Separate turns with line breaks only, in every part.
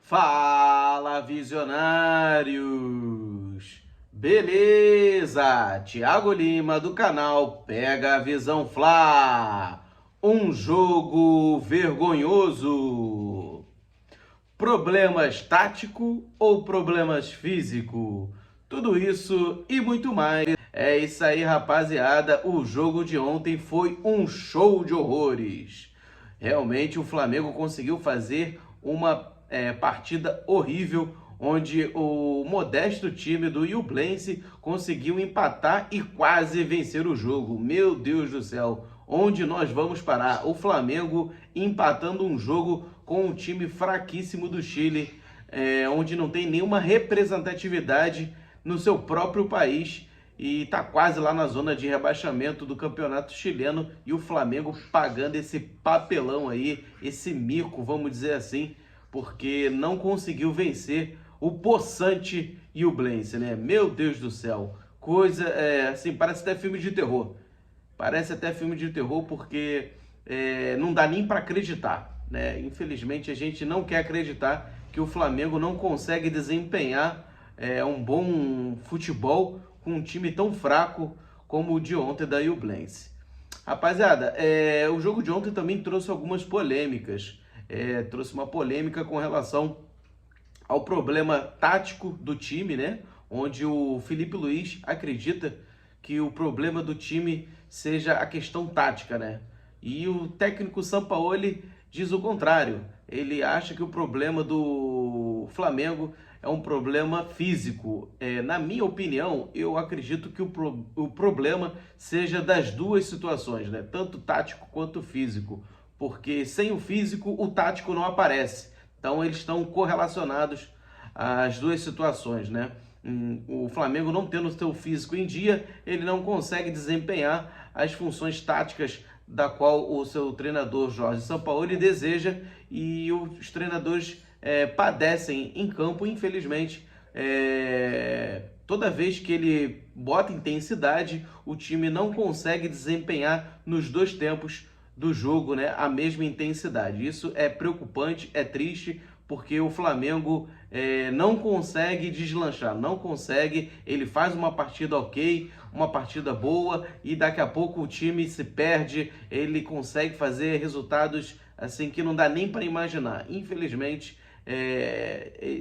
Fala, visionários! Beleza? Thiago Lima do canal Pega a Visão Fla. Um jogo vergonhoso. Problemas tático ou problemas físico? Tudo isso e muito mais. É isso aí, rapaziada. O jogo de ontem foi um show de horrores. Realmente o Flamengo conseguiu fazer uma partida horrível, onde o modesto time do Ñublense conseguiu empatar e quase vencer o jogo. Meu Deus do céu, onde nós vamos parar? O Flamengo empatando um jogo com um time fraquíssimo do Chile, onde não tem nenhuma representatividade no seu próprio país e está quase lá na zona de rebaixamento do campeonato chileno, e o Flamengo pagando esse papelão aí, esse mico, vamos dizer assim, porque não conseguiu vencer o possante Ñublense, né? Meu Deus do céu, coisa, assim, parece até filme de terror. Parece até filme de terror porque não dá nem para acreditar, né? Infelizmente a gente não quer acreditar que o Flamengo não consegue desempenhar um bom futebol com um time tão fraco como o de ontem da Ñublense. Rapaziada, o jogo de ontem também trouxe algumas polêmicas. Trouxe uma polêmica com relação ao problema tático do time, né? Onde o Filipe Luís acredita que o problema do time seja a questão tática, né? E o técnico Sampaoli diz o contrário. Ele acha que o problema do Flamengo é um problema físico. Na minha opinião, eu acredito que o problema seja das duas situações, né? Tanto tático quanto físico. Porque sem o físico, o tático não aparece. Então eles estão correlacionados às duas situações, né? O Flamengo não tendo o seu físico em dia, ele não consegue desempenhar as funções táticas da qual o seu treinador Jorge Sampaoli deseja, e os treinadores padecem em campo, infelizmente. Toda vez que ele bota intensidade, o time não consegue desempenhar nos dois tempos do jogo, né, a mesma intensidade. Isso é preocupante, é triste, porque o Flamengo não consegue deslanchar, não consegue. Ele faz uma partida ok, uma partida boa, e daqui a pouco o time se perde. Ele consegue fazer resultados assim que não dá nem para imaginar. Infelizmente,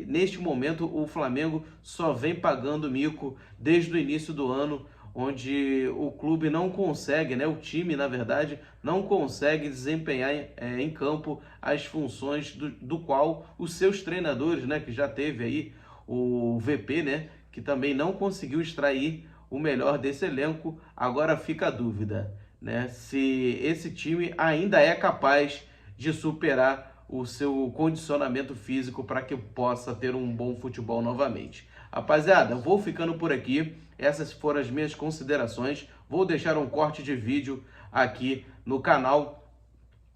neste momento o Flamengo só vem pagando mico desde o início do ano, onde o clube não consegue, né, o time, na verdade, não consegue desempenhar em campo as funções do qual os seus treinadores, né, que já teve aí o VP, né, que também não conseguiu extrair o melhor desse elenco. Agora fica a dúvida, né, se esse time ainda é capaz de superar o seu condicionamento físico para que possa ter um bom futebol novamente. Rapaziada, vou ficando por aqui. Essas foram as minhas considerações. Vou deixar um corte de vídeo aqui no canal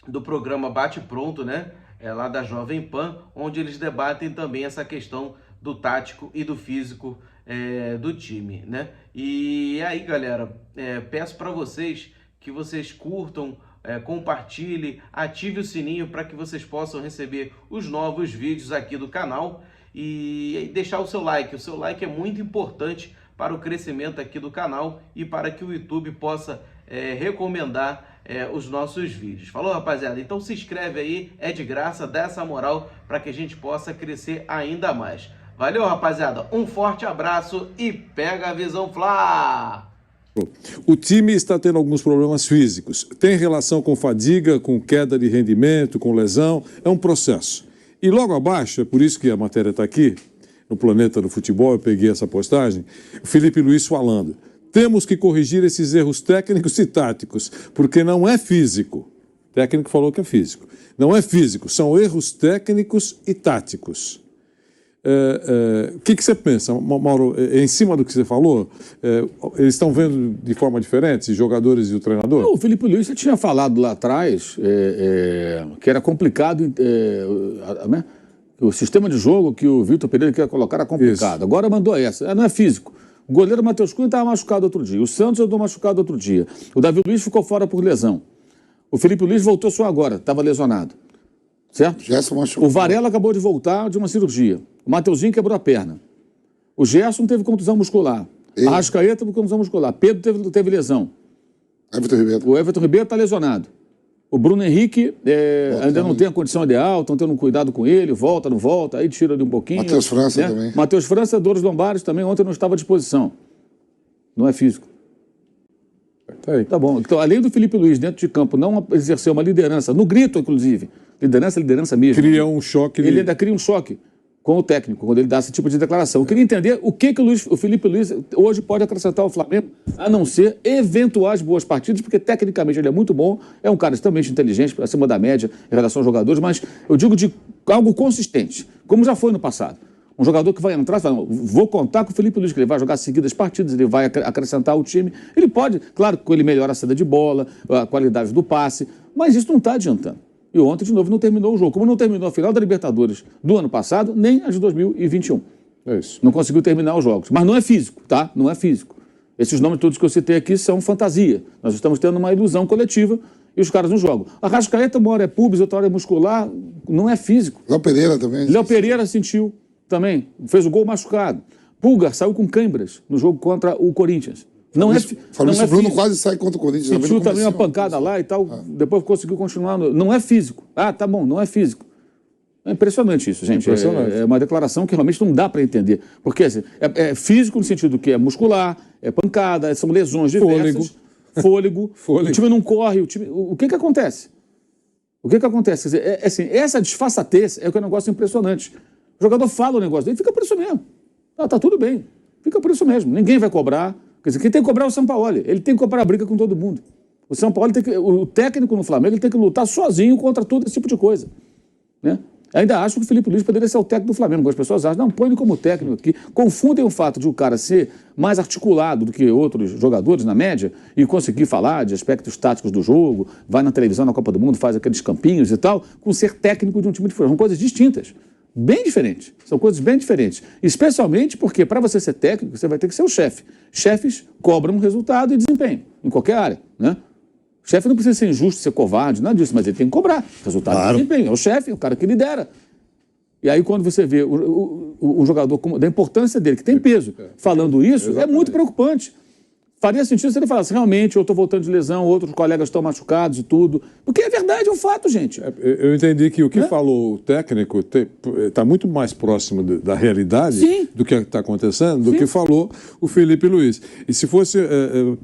do programa Bate Pronto, né? Lá da Jovem Pan, onde eles debatem também essa questão do tático e do físico do time, né? E aí, galera, peço para vocês que vocês curtam, compartilhe, ative o sininho para que vocês possam receber os novos vídeos aqui do canal, e deixar o seu like. O seu like é muito importante para o crescimento aqui do canal e para que o YouTube possa recomendar os nossos vídeos. Falou, rapaziada? Então se inscreve aí, é de graça, dá essa moral para que a gente possa crescer ainda mais. Valeu, rapaziada? Um forte abraço e pega a visão Fla!
O time está tendo alguns problemas físicos. Tem relação com fadiga, com queda de rendimento, com lesão. É um processo. E logo abaixo, é por isso que a matéria está aqui, no Planeta do Futebol, eu peguei essa postagem, o Filipe Luís falando: temos que corrigir esses erros técnicos e táticos, porque não é físico. O técnico falou que é físico. Não é físico, são erros técnicos e táticos. O que você pensa, Mauro, em cima do que você falou? Eles estão vendo de forma diferente, os jogadores e o treinador?
Não, o Filipe Luís já tinha falado lá atrás que era complicado, né? O sistema de jogo que o Vitor Pereira quer colocar era complicado. Isso. Agora mandou essa. Não é físico. O goleiro Matheus Cunha estava machucado outro dia. O Santos andou machucado outro dia. O Davi Luiz ficou fora por lesão. O Filipe Luís voltou só agora, estava lesionado. certo?
Gerson machucou.
O Varela acabou de voltar de uma cirurgia. O Mateuzinho quebrou a perna. O Gerson teve contusão muscular. A Arrascaeta teve contusão muscular. Pedro teve lesão.
Everton Ribeiro.
O Everton Ribeiro está lesionado. O Bruno Henrique ainda não tem a condição ideal, estão tendo um cuidado com ele, volta, não volta, aí tira de um pouquinho.
Matheus França também.
Matheus França, dores lombares também, ontem não estava à disposição. Não é físico.
Tá aí.
Tá bom. Então, além do Felipe Luiz dentro de campo não exercer uma liderança, no grito, inclusive, liderança mesmo.
Cria um choque.
Ele ainda cria um choque com o técnico, quando ele dá esse tipo de declaração. Eu queria entender o que o Felipe Luiz hoje pode acrescentar ao Flamengo, a não ser eventuais boas partidas, porque tecnicamente ele é muito bom, é um cara extremamente inteligente, acima da média em relação aos jogadores, mas eu digo de algo consistente, como já foi no passado. Um jogador que vai entrar e fala, vou contar com o Felipe Luiz, que ele vai jogar seguidas partidas, ele vai acrescentar o time. Ele pode, claro, que ele melhora a saída de bola, a qualidade do passe, mas isso não está adiantando. E ontem, de novo, não terminou o jogo. Como não terminou a final da Libertadores do ano passado, nem a de 2021.
É isso.
Não conseguiu terminar os jogos. Mas não é físico, tá? Não é físico. Esses nomes todos que eu citei aqui são fantasia. Nós estamos tendo uma ilusão coletiva e os caras não jogam. A Arrascaeta, uma hora é pubis, outra hora é muscular, não é físico.
Léo Pereira também.
Léo Pereira sentiu também, fez o gol machucado. Pulgar saiu com câimbras no jogo contra o Corinthians.
Fabrício Bruno quase sai contra o Corinthians.
Sentiu também uma pancada lá e tal, depois conseguiu continuar. Não é físico. Ah, tá bom, não é físico. É impressionante isso, gente. É uma declaração que realmente não dá para entender. Porque assim, é físico no sentido que é muscular, é pancada, são lesões diversas. Fôlego. O time não corre. O que acontece? O que acontece? Quer dizer, assim, essa disfarçatez é o que é um negócio impressionante. O jogador fala o negócio dele, fica por isso mesmo. Tá tudo bem. Fica por isso mesmo. Ninguém vai cobrar. Quer dizer, quem tem que cobrar é o Sampaoli. Ele tem que cobrar a briga com todo mundo. O Sampaoli o técnico no Flamengo, ele tem que lutar sozinho contra todo esse tipo de coisa. Né? Ainda acho que o Felipe Luiz poderia ser o técnico do Flamengo. Algumas pessoas acham, não, põe ele como técnico aqui. Confundem o fato de o cara ser mais articulado do que outros jogadores, na média, e conseguir falar de aspectos táticos do jogo, vai na televisão, na Copa do Mundo, faz aqueles campinhos e tal, com ser técnico de um time de futebol. São coisas distintas. Bem diferentes. São coisas bem diferentes. Especialmente porque, para você ser técnico, você vai ter que ser o chefe. Chefes cobram resultado e desempenho, em qualquer área, né? O chefe não precisa ser injusto, ser covarde, nada disso, mas ele tem que cobrar resultado e desempenho. É o chefe, é o cara que lidera. E aí, quando você vê o jogador, da importância dele, que tem peso, falando isso, é muito preocupante. Faria sentido se ele falasse, realmente, eu estou voltando de lesão, outros colegas estão machucados e tudo. Porque é verdade, é um fato, gente.
Eu entendi que o que falou o técnico está muito mais próximo da realidade do que está acontecendo do que falou o Felipe Luiz. E se fosse...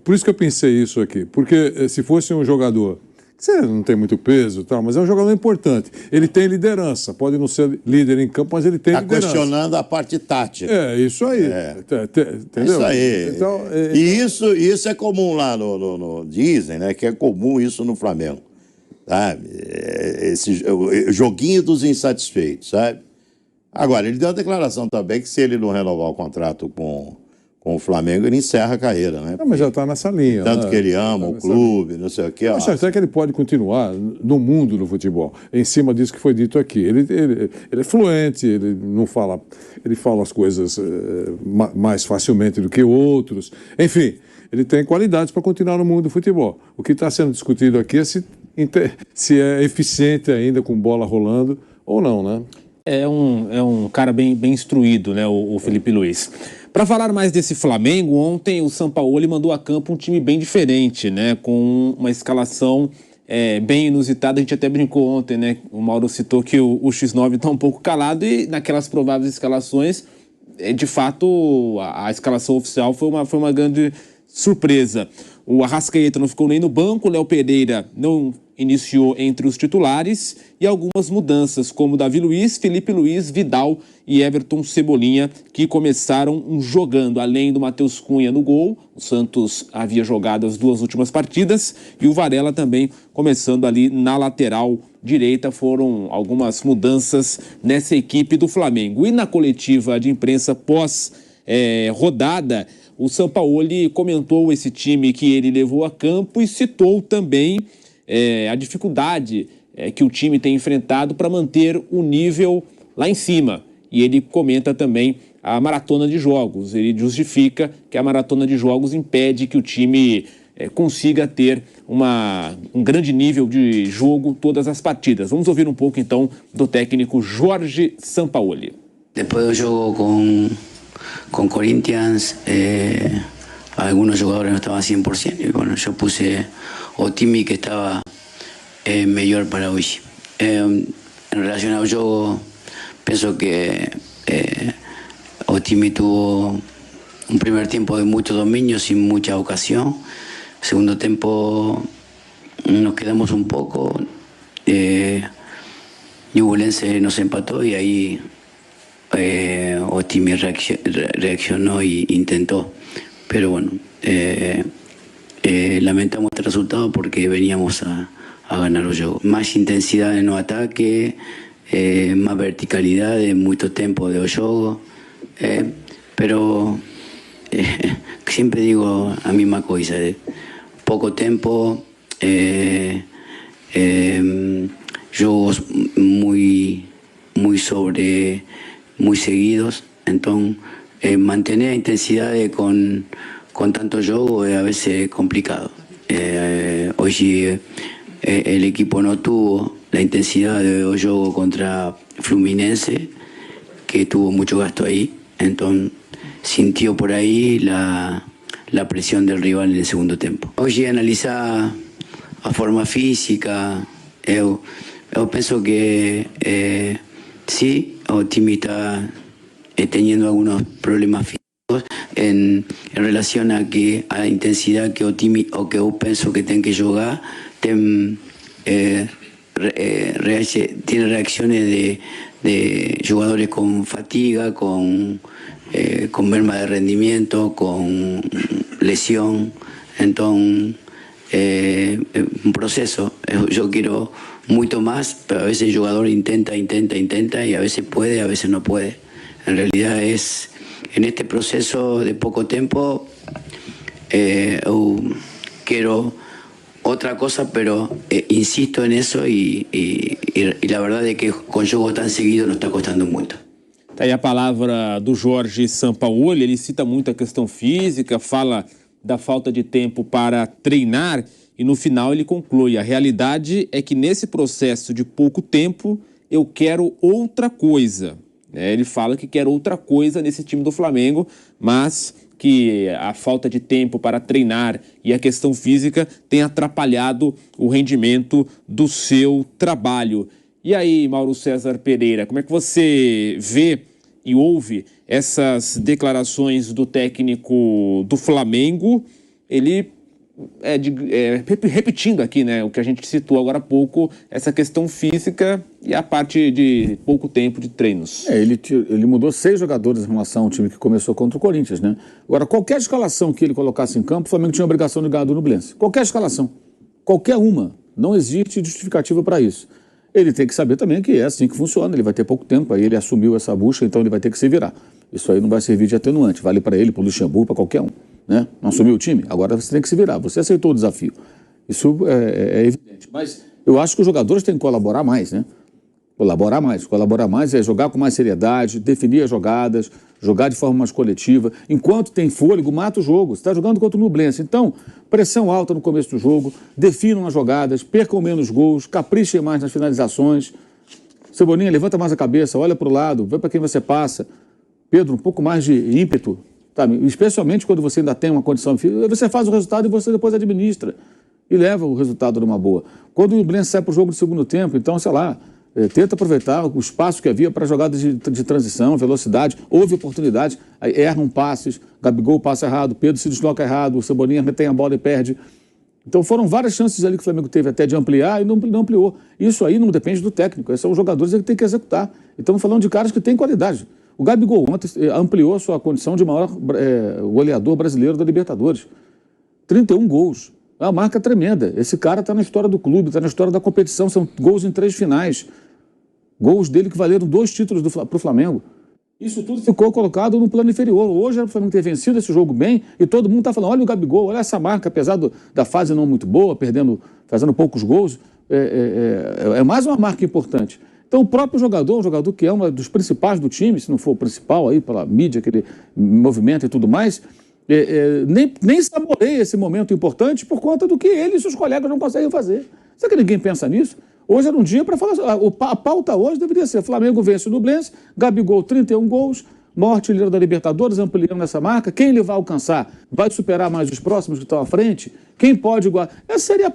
por isso que eu pensei isso aqui. Porque se fosse um jogador... Você não tem muito peso e tal, mas é um jogador importante. Ele tem liderança, pode não ser líder em campo, mas ele tem liderança.
Está questionando a parte tática.
É, isso aí. Entendeu?
Isso aí.
Então,
E isso é comum lá dizem, né, que é comum isso no Flamengo. Sabe? Esse joguinho dos insatisfeitos, sabe? Agora, ele deu uma declaração também que se ele não renovar o contrato com o Flamengo, ele encerra a carreira, né?
Mas já está nessa linha.
Tanto que ele ama o clube, não sei o quê.
Acho até que ele pode continuar no mundo do futebol, em cima disso que foi dito aqui. Ele é fluente, ele não fala, ele fala as coisas mais facilmente do que outros. Enfim, ele tem qualidades para continuar no mundo do futebol. O que está sendo discutido aqui é se é eficiente ainda com bola rolando ou não, né?
É um cara bem instruído, né, o Felipe Luiz. Para falar mais desse Flamengo, ontem o Sampaoli mandou a campo um time bem diferente, né, com uma escalação bem inusitada. A gente até brincou ontem, né, o Mauro citou que o X9 está um pouco calado e naquelas prováveis escalações, de fato, a escalação oficial foi uma grande surpresa. O Arrascaeta não ficou nem no banco, o Léo Pereira não iniciou entre os titulares e algumas mudanças, como Davi Luiz, Felipe Luiz, Vidal e Everton Cebolinha, que começaram jogando, além do Matheus Cunha no gol. O Santos havia jogado as duas últimas partidas e o Varela também começando ali na lateral direita. Foram algumas mudanças nessa equipe do Flamengo. E na coletiva de imprensa pós-rodada, o Sampaoli comentou esse time que ele levou a campo e citou também a dificuldade que o time tem enfrentado para manter o nível lá em cima. E ele comenta também a maratona de jogos. Ele justifica que a maratona de jogos impede que o time consiga ter um grande nível de jogo todas as partidas. Vamos ouvir um pouco então do técnico Jorge Sampaoli.
Depois do jogo com Corinthians, algunos jugadores no estaban 100%. Y bueno, yo puse Otimi, que estaba mejor para hoy. En relación al juego, pienso que Otimi tuvo un primer tiempo de mucho dominio, sin mucha ocasión. Segundo tiempo nos quedamos un poco. Ñublense nos empató y ahí Otimi reaccionó e intentó. Pero bueno, lamentamos este resultado porque veníamos a ganar el juego. Más intensidad en el ataque, más verticalidad en mucho tiempo de juego. Pero siempre digo la misma cosa. Poco tiempo, juegos muy seguidos. Entonces, mantener la intensidad con tanto juego es a veces complicado. Hoy el equipo no tuvo la intensidad de juego contra Fluminense, que tuvo mucho gasto ahí. Entonces sintió por ahí la presión del rival en el segundo tiempo. Hoy analizar a forma física, yo pienso que sí, Otimi está teniendo algunos problemas físicos en relación a la intensidad que Otimi, o que yo pienso que tiene que jugar, tiene reacciones de jugadores con fatiga, con merma de rendimiento, con lesión. Entonces, un proceso. Yo quiero mucho más, pero a veces el jugador intenta y a veces puede, a veces no puede. En realidad es, en este proceso de poco tiempo, quiero otra cosa, pero insisto en eso y la verdad es que con juego tan seguido nos está costando mucho.
Tá aí a palavra do Jorge Sampaoli. Ele cita muito a questão física, fala da falta de tempo para treinar e no final ele conclui: a realidade é que nesse processo de pouco tempo eu quero outra coisa. Ele fala que quer outra coisa nesse time do Flamengo, mas que a falta de tempo para treinar e a questão física tem atrapalhado o rendimento do seu trabalho. E aí, Mauro César Pereira, como é que você vê e ouve essas declarações do técnico do Flamengo? Ele repetindo aqui, né, o que a gente citou agora há pouco, essa questão física e a parte de pouco tempo de treinos.
Ele mudou 6 jogadores em relação ao time que começou contra o Corinthians, né? Agora, qualquer escalação que ele colocasse em campo, o Flamengo tinha a obrigação de ganhar do Nublense. Qualquer escalação. Qualquer uma. Não existe justificativa para isso. Ele tem que saber também que é assim que funciona. Ele vai ter pouco tempo, aí ele assumiu essa busca, então ele vai ter que se virar. Isso aí não vai servir de atenuante. Vale para ele, para o Luxemburgo, para qualquer um. Né? Não assumiu o time? Agora você tem que se virar. Você aceitou o desafio. Isso é evidente. Mas eu acho que os jogadores têm que colaborar mais, né? Colaborar mais. Colaborar mais é jogar com mais seriedade, definir as jogadas, jogar de forma mais coletiva. Enquanto tem fôlego, mata o jogo. Você está jogando contra o Nublense. Então, pressão alta no começo do jogo, definam as jogadas, percam menos gols, caprichem mais nas finalizações. Cebolinha, levanta mais a cabeça, olha para o lado, vê para quem você passa. Pedro, um pouco mais de ímpeto. Sabe? Especialmente quando você ainda tem uma condição física, você faz o resultado e você depois administra e leva o resultado numa boa. Quando o Nublense sai para o jogo de segundo tempo, então, sei lá, tenta aproveitar o espaço que havia para jogadas de transição, velocidade, houve oportunidades, erram passes, Gabigol passa errado, Pedro se desloca errado, o Cebolinha retém a bola e perde. Então foram várias chances ali que o Flamengo teve até de ampliar e não ampliou. Isso aí não depende do técnico, esses são os jogadores que têm que executar. E estamos falando de caras que têm qualidade. O Gabigol ontem ampliou a sua condição de maior goleador brasileiro da Libertadores. 31 gols. É uma marca tremenda. Esse cara está na história do clube, está na história da competição. São gols em 3 finais. Gols dele que valeram 2 títulos para o Flamengo. Isso tudo ficou colocado no plano inferior. Hoje o Flamengo ter vencido esse jogo bem e todo mundo está falando, olha o Gabigol, olha essa marca, apesar da fase não muito boa, fazendo poucos gols, é mais uma marca importante. Então o próprio jogador, um jogador que é um dos principais do time, se não for o principal aí pela mídia, aquele movimento e tudo mais, nem saboreia esse momento importante por conta do que ele e seus colegas não conseguem fazer. Será que ninguém pensa nisso? Hoje era um dia para falar... A pauta hoje deveria ser: Flamengo vence o Nublense, Gabigol 31 gols, maior artilheiro da Libertadores, ampliando essa marca. Quem ele vai alcançar? Vai superar mais os próximos que estão à frente? Quem pode igualar? Essa seria a pauta.